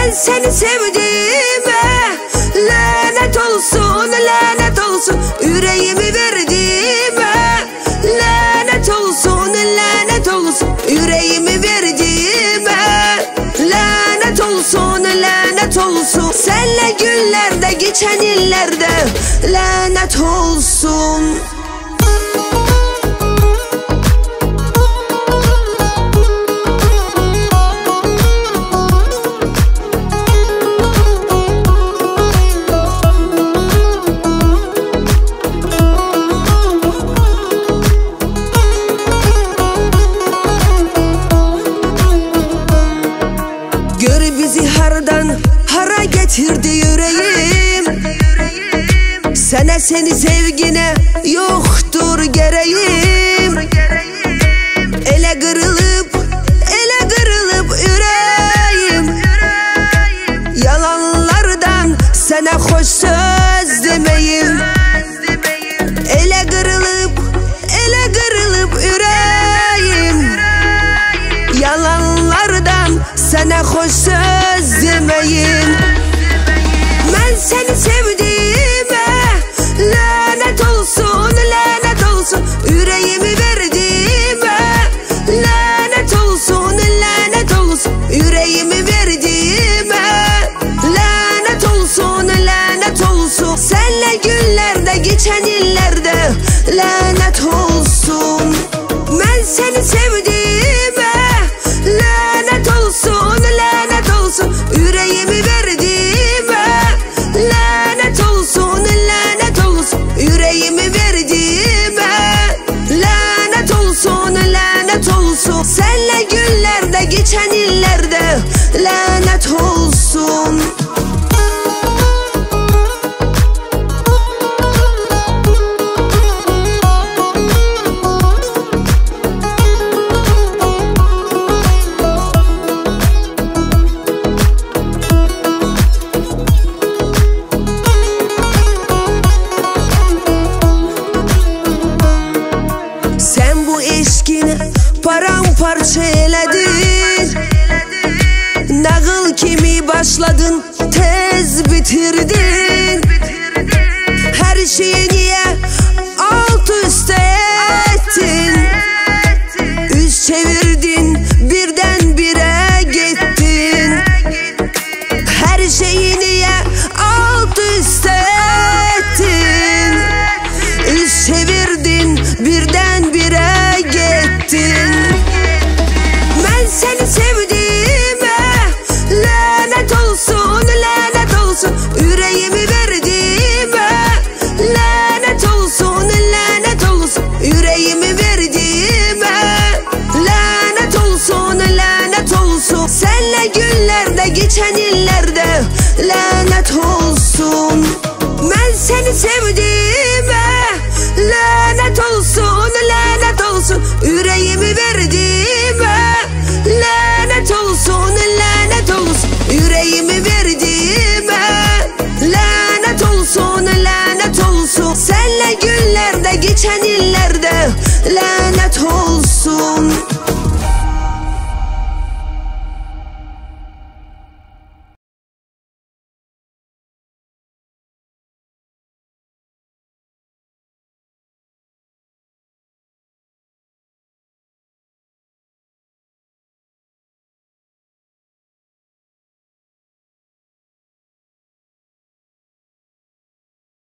Ben seni sevdiğime lanet olsun, lanet olsun. Yüreğimi verdiğime lanet olsun, lanet olsun. Yüreğimi verdiğime lanet olsun, lanet olsun. Senle günlerde geçen illerde lanet olsun. Bizi hardan hara getirdi yüreğim. Sana seni sevgine yoktur gereğim. Ele kırılıp yüreğim. Yalanlardan sana hoş söz demeyim. Ele kırılıp yüreğim. Yalanlardan sana hoş söz demeyim. Ben seni sevdiğime lanet olsun, lanet olsun. Yüreğimi verdiğime lanet olsun, lanet olsun. Yüreğimi verdiğime lanet olsun, lanet olsun. Senle günlerde geçen illerde lanet olsun. Ben seni sevdiğime lanet olsun, lanet olsun. Yüreğimi verdiğime lanet olsun, lanet olsun. Yüreğimi verdiğime lanet olsun, lanet olsun. Senle günlerde geçen illerde lanet olsun. Paramparça eyledin. Nağıl kimi başladın tez bitirdin. Her şeyi niye alt üst ettin? Üst çevirdin, birdenbire gittin. Her şeyi niye alt üst ettin? Üst çevirdin, birdenbire gittin. Ben seni sevdiğime lanet olsun, lanet olsun. Yüreğimi verdiğime lanet olsun, lanet olsun. Yüreğimi verdiğime lanet olsun, lanet olsun. Senle günlerde geçen illerde lanet olsun. Ben seni sevdiğime lanet olsun, lanet olsun. Yüreğimi ver